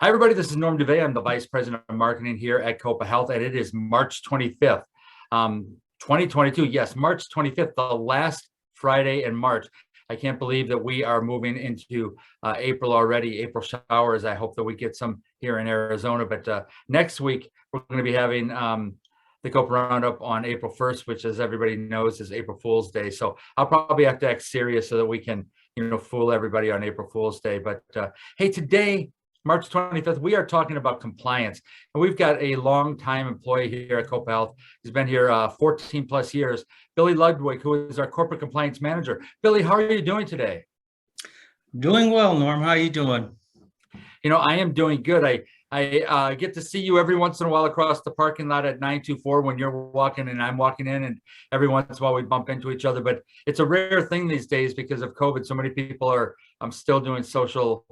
Hi, everybody. This is Norm Duvet. I'm the Vice President of Marketing here at Copa Health, and it is March 25th, 2022. Yes, March 25th, the last Friday in March. I can't believe that we are moving into April already, April showers. I hope that we get some here in Arizona. But next week, we're going to be having the Copa Roundup on April 1st, which, as everybody knows, is April Fool's Day. So I'll probably have to act serious so that we can, fool everybody on April Fool's Day. But hey, today, March 25th, we are talking about compliance. And we've got a long-time employee here at Copa Health. He's been here 14 plus years, Billy Ludwick, who is our corporate compliance manager. Billy, how are you doing today? Doing well, Norm. How are you doing? I am doing good. I get to see you every once in a while across the parking lot at 924 when you're walking and I'm walking in, and every once in a while we bump into each other. But it's a rare thing these days because of COVID. So many people are still doing social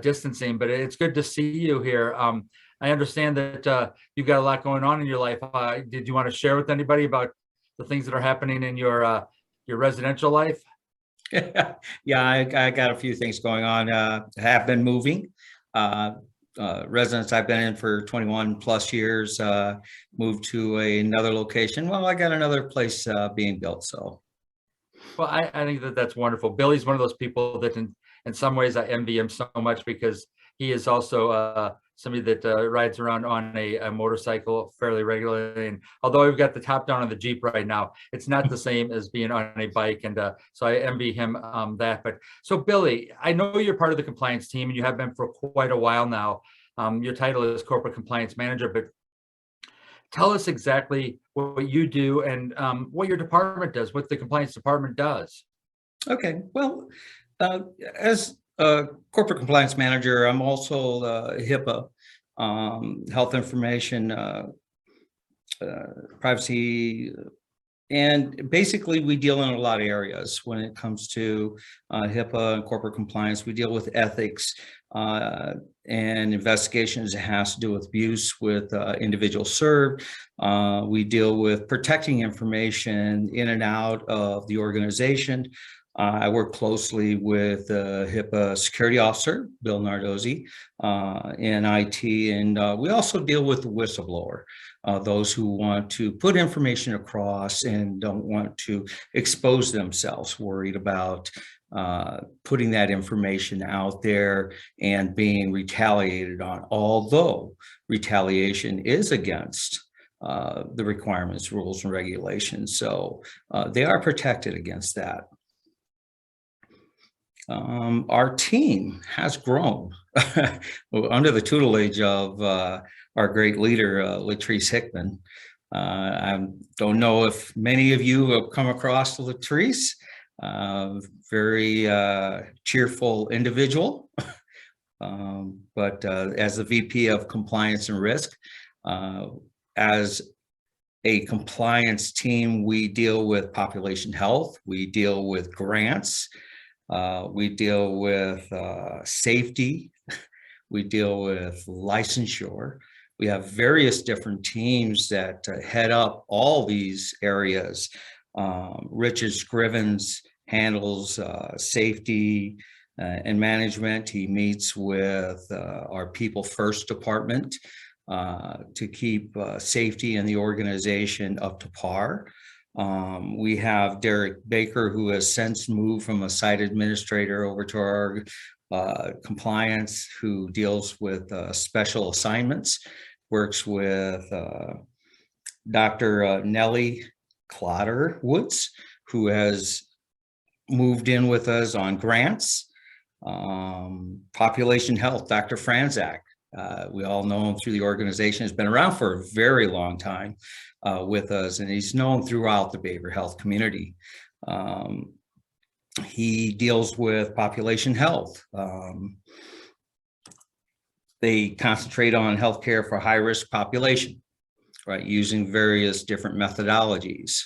distancing, but it's good to see you here. I understand that you've got a lot going on in your life. Did you want to share with anybody about the things that are happening in your residential life? Yeah, I got a few things going on. Have been moving. Residence I've been in for 21 plus years, moved to another location. Well, I got another place being built. So, well, I think that's wonderful. Billy's one of those people that in some ways I envy him so much because he is also somebody that rides around on a motorcycle fairly regularly. And although we've got the top down on the Jeep right now, it's not the same as being on a bike. And so I envy him that. But so, Billy, I know you're part of the compliance team and you have been for quite a while now. Your title is Corporate Compliance Manager, but tell us exactly what you do and what your department does, what the compliance department does. Okay, well, as a corporate compliance manager, I'm also HIPAA, health information, privacy, and basically we deal in a lot of areas when it comes to HIPAA and corporate compliance. We deal with ethics and investigations that has to do with abuse with individuals served. We deal with protecting information in and out of the organization. I work closely with HIPAA security officer, Bill Nardozzi, in IT, and we also deal with the whistleblower, those who want to put information across and don't want to expose themselves, worried about putting that information out there and being retaliated on, although retaliation is against the requirements, rules, and regulations. So they are protected against that. Our team has grown under the tutelage of our great leader, Latrice Hickman. I don't know if many of you have come across Latrice, very cheerful individual, but as the VP of Compliance and Risk, as a compliance team, we deal with population health, we deal with grants, we deal with safety, we deal with licensure. We have various different teams that head up all these areas. Richard Scrivens handles safety and management. He meets with our People First department to keep safety in the organization up to par. We have Derek Baker, who has since moved from a site administrator over to our compliance, who deals with special assignments, works with Dr. Nellie Clotter Woods, who has moved in with us on grants. Population health, Dr. Franzak, we all know him through the organization, has been around for a very long time with us, and he's known throughout the behavioral health community. He deals with population health. They concentrate on healthcare for high-risk population, right, using various different methodologies.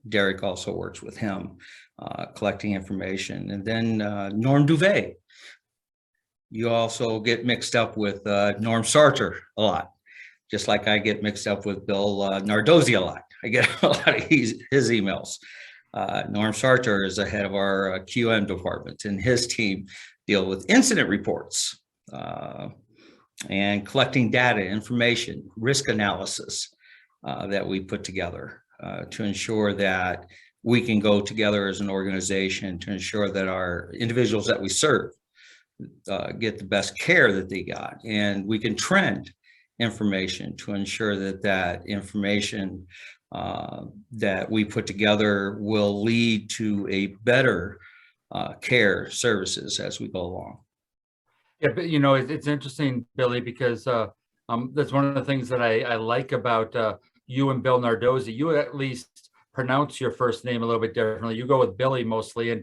Derek also works with him, collecting information. And then Norm Duvet. You also get mixed up with Norm Sarter a lot, just like I get mixed up with Bill Nardozzi a lot. I get a lot of his emails. Norm Sarter is the head of our QM department, and his team deal with incident reports. and collecting data, information, risk analysis that we put together to ensure that we can go together as an organization to ensure that our individuals that we serve get the best care that they got, and we can trend information to ensure that that information that we put together will lead to a better care services as we go along. Yeah, but it's interesting, Billy, because that's one of the things that I like about you and Bill Nardozzi. You at least pronounce your first name a little bit differently. You go with Billy mostly, and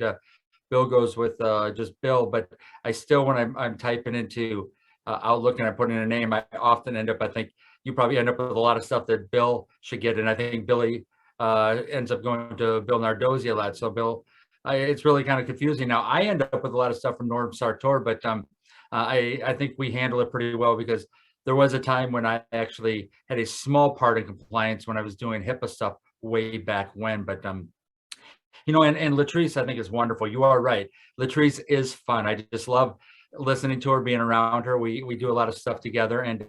Bill goes with just Bill. But I still, when I'm typing into Outlook and I put in a name, I often end up, I think you probably end up with a lot of stuff that Bill should get. And I think Billy ends up going to Bill Nardozzi a lot. So Bill, it's really kind of confusing. Now I end up with a lot of stuff from Norm Sartor, but I think we handle it pretty well, because there was a time when I actually had a small part in compliance when I was doing HIPAA stuff way back when. But and Latrice, I think, is wonderful. You are right. Latrice is fun. I just love listening to her, being around her. We do a lot of stuff together, and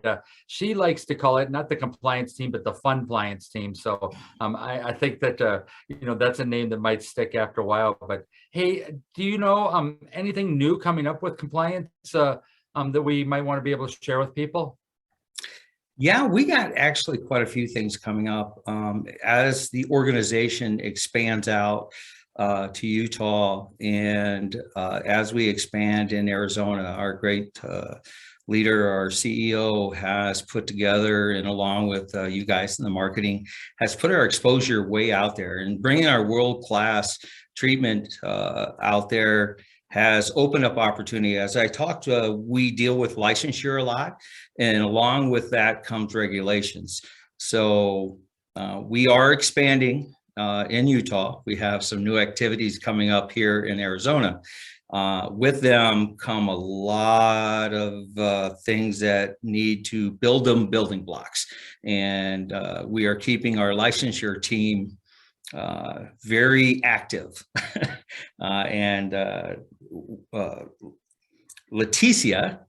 she likes to call it not the compliance team, but the fun pliance team. So I think that that's a name that might stick after a while. But hey, do you know anything new coming up with compliance that we might want to be able to share with people? Yeah, we got actually quite a few things coming up as the organization expands out to Utah, and as we expand in Arizona. Our great leader, our CEO, has put together, and along with you guys in the marketing, has put our exposure way out there, and bringing our world-class treatment out there has opened up opportunity. As I talked, we deal with licensure a lot, and along with that comes regulations. So we are expanding in Utah. We have some new activities coming up here in Arizona. With them come a lot of things that need to build them building blocks. And we are keeping our licensure team very active. And Leticia,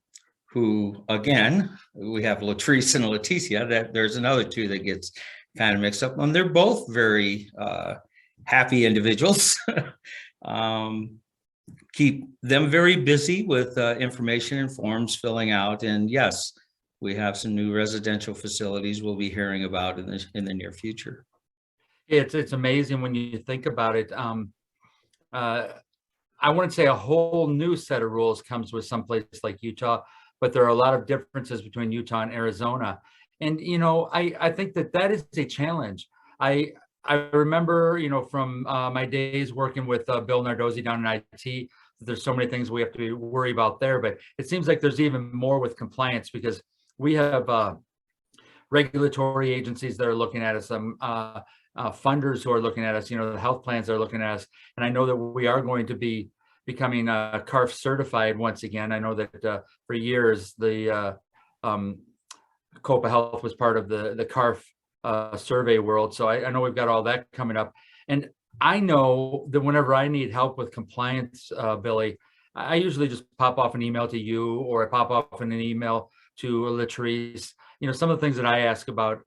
who, again, we have Latrice and Leticia, that there's another two that gets kind of mixed up, and they're both very happy individuals. Keep them very busy with information and forms filling out. And yes, we have some new residential facilities we'll be hearing about in the near future. It's amazing when you think about it. I wouldn't say a whole new set of rules comes with some place like Utah, but there are a lot of differences between Utah and Arizona. And, I think that is a challenge. I remember, from my days working with Bill Nardozzi down in IT, there's so many things we have to worry about there, but it seems like there's even more with compliance, because we have regulatory agencies that are looking at us, funders who are looking at us, the health plans that are looking at us. And I know that we are going to be becoming CARF certified once again. I know that for years, the Copa Health was part of the CARF survey world. So I know we've got all that coming up. And I know that whenever I need help with compliance, Billy, I usually just pop off an email to you, or I pop off in an email to Latrice. Some of the things that I ask about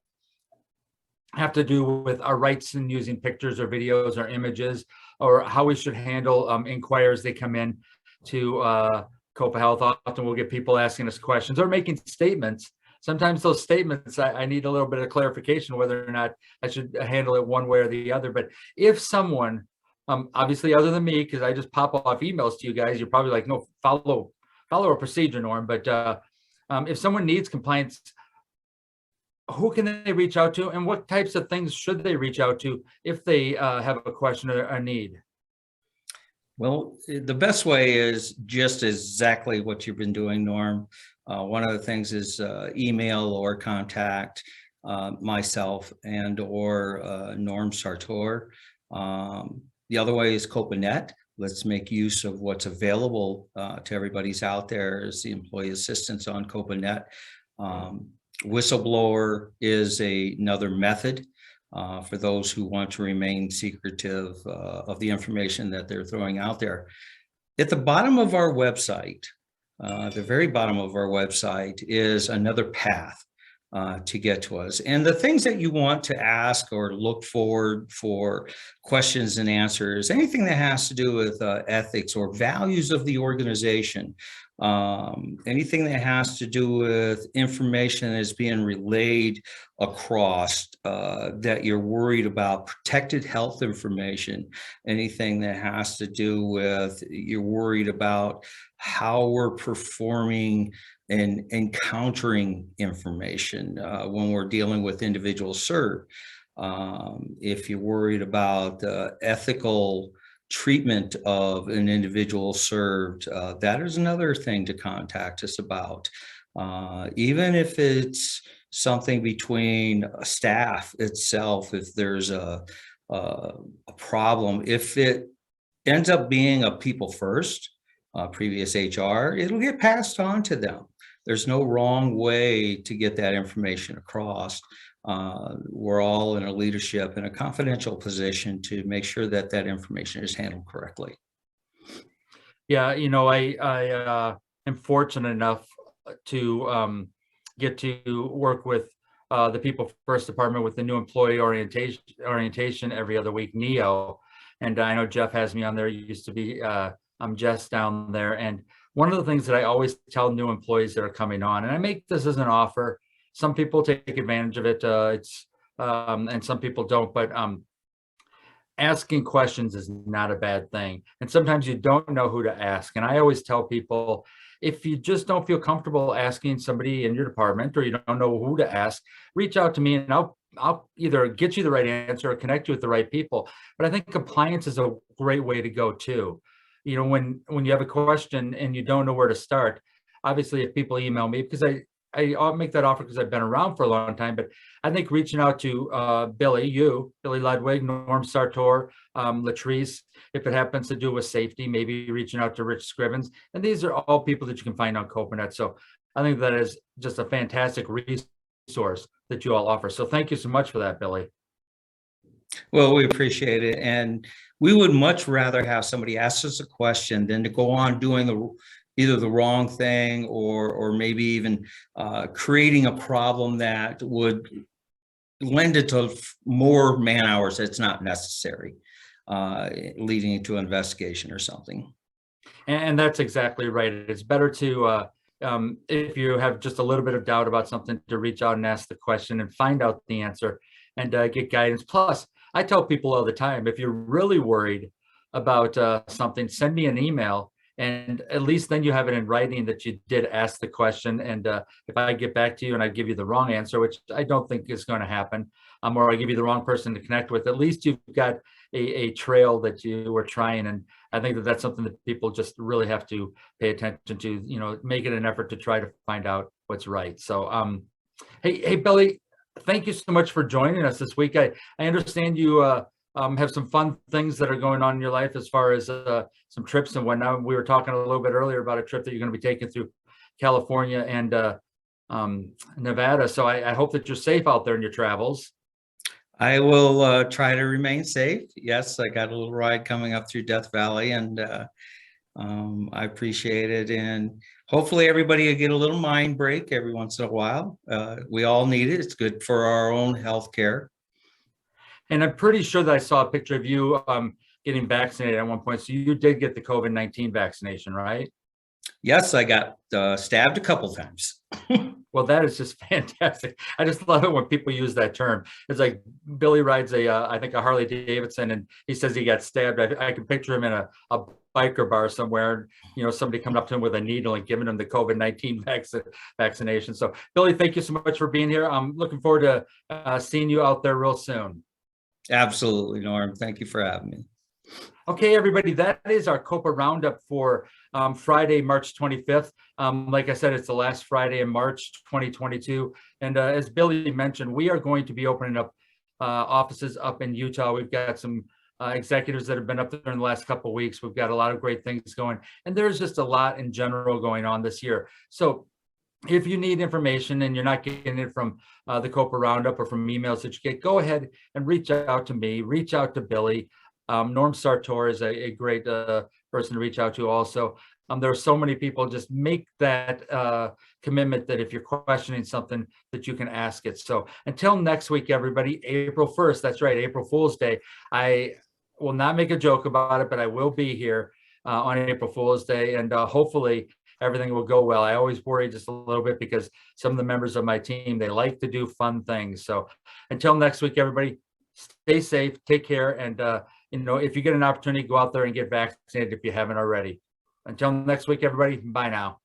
have to do with our rights in using pictures or videos or images, or how we should handle inquiries they come in to Copa Health. Often we'll get people asking us questions or making statements. Sometimes those statements, I need a little bit of clarification whether or not I should handle it one way or the other. But if someone, obviously other than me, because I just pop off emails to you guys, you're probably like, no, follow a procedure, Norm. But if someone needs compliance, who can they reach out to, and what types of things should they reach out to if they have a question or a need? Well, the best way is just exactly what you've been doing, Norm. One of the things is email or contact myself and or Norm Sartor. The other way is CopaNet. Let's make use of what's available to everybody's out there as the employee assistance on CopaNet. Whistleblower is another method for those who want to remain secretive of the information that they're throwing out there. At the bottom of our website, the very bottom of our website is another path to get to us. And the things that you want to ask or look forward for questions and answers, anything that has to do with ethics or values of the organization, anything that has to do with information that is being relayed across that you're worried about, protected health information, anything that has to do with you're worried about how we're performing and encountering information when we're dealing with individuals served. If you're worried about ethical treatment of an individual served, that is another thing to contact us about. Even if it's something between staff itself, if there's a problem, if it ends up being a people first, previous HR, it'll get passed on to them. There's no wrong way to get that information across. We're all in a leadership in a confidential position to make sure that that information is handled correctly. Yeah, I am fortunate enough to get to work with the People First Department with the new employee orientation every other week, NEO. And I know Jeff has me on there. He used to be Jess down there. And one of the things that I always tell new employees that are coming on, and I make this as an offer, some people take advantage of it, and some people don't, but asking questions is not a bad thing. And sometimes you don't know who to ask. And I always tell people, if you just don't feel comfortable asking somebody in your department, or you don't know who to ask, reach out to me and I'll either get you the right answer or connect you with the right people. But I think compliance is a great way to go too. When you have a question and you don't know where to start, obviously if people email me, because I'll make that offer because I've been around for a long time, but I think reaching out to Billy Ludwick, Norm Sartor, Latrice, if it happens to do with safety, maybe reaching out to Rich Scrivens. And these are all people that you can find on CopaNet. So I think that is just a fantastic resource that you all offer. So thank you so much for that, Billy. Well, we appreciate it. And we would much rather have somebody ask us a question than to go on doing either the wrong thing or maybe even creating a problem that would lend it to more man hours that's not necessary, leading to investigation or something. And that's exactly right. It's better to, if you have just a little bit of doubt about something, to reach out and ask the question and find out the answer and get guidance. Plus, I tell people all the time, if you're really worried about something, send me an email. And at least then you have it in writing that you did ask the question. And if I get back to you and I give you the wrong answer, which I don't think is going to happen, or I give you the wrong person to connect with, at least you've got a trail that you were trying. And I think that that's something that people just really have to pay attention to, make it an effort to try to find out what's right. So, hey, Billy, thank you so much for joining us this week. I understand you have some fun things that are going on in your life as far as some trips and whatnot. We were talking a little bit earlier about a trip that you're going to be taking through California and Nevada. So I hope that you're safe out there in your travels. I will try to remain safe. Yes, I got a little ride coming up through Death Valley, and I appreciate it. And hopefully everybody will get a little mind break every once in a while. We all need it. It's good for our own health care. And I'm pretty sure that I saw a picture of you getting vaccinated at one point. So you did get the COVID-19 vaccination, right? Yes, I got stabbed a couple times. Well, that is just fantastic. I just love it when people use that term. It's like Billy rides I think a Harley Davidson, and he says he got stabbed. I can picture him in a biker bar somewhere, somebody coming up to him with a needle and giving him the COVID-19 vaccination. So Billy, thank you so much for being here. I'm looking forward to seeing you out there real soon. Absolutely, Norm. Thank you for having me. Okay, everybody, that is our Copa Roundup for Friday, March 25th. Like I said, it's the last Friday in March 2022. And as Billy mentioned, we are going to be opening up offices up in Utah. We've got some executives that have been up there in the last couple of weeks. We've got a lot of great things going. And there's just a lot in general going on this year. So if you need information and you're not getting it from the Copa Roundup or from emails that you get, go ahead and reach out to me, reach out to Billy. Norm Sartor is a great person to reach out to also. There are so many people. Just make that commitment that if you're questioning something, that you can ask it. So until next week, everybody, April 1st, that's right, April Fool's Day. I will not make a joke about it, but I will be here on April Fool's Day, and hopefully everything will go well. I always worry just a little bit because some of the members of my team, they like to do fun things. So until next week, everybody, stay safe, take care, and if you get an opportunity, go out there and get vaccinated if you haven't already. Until next week, everybody, bye now.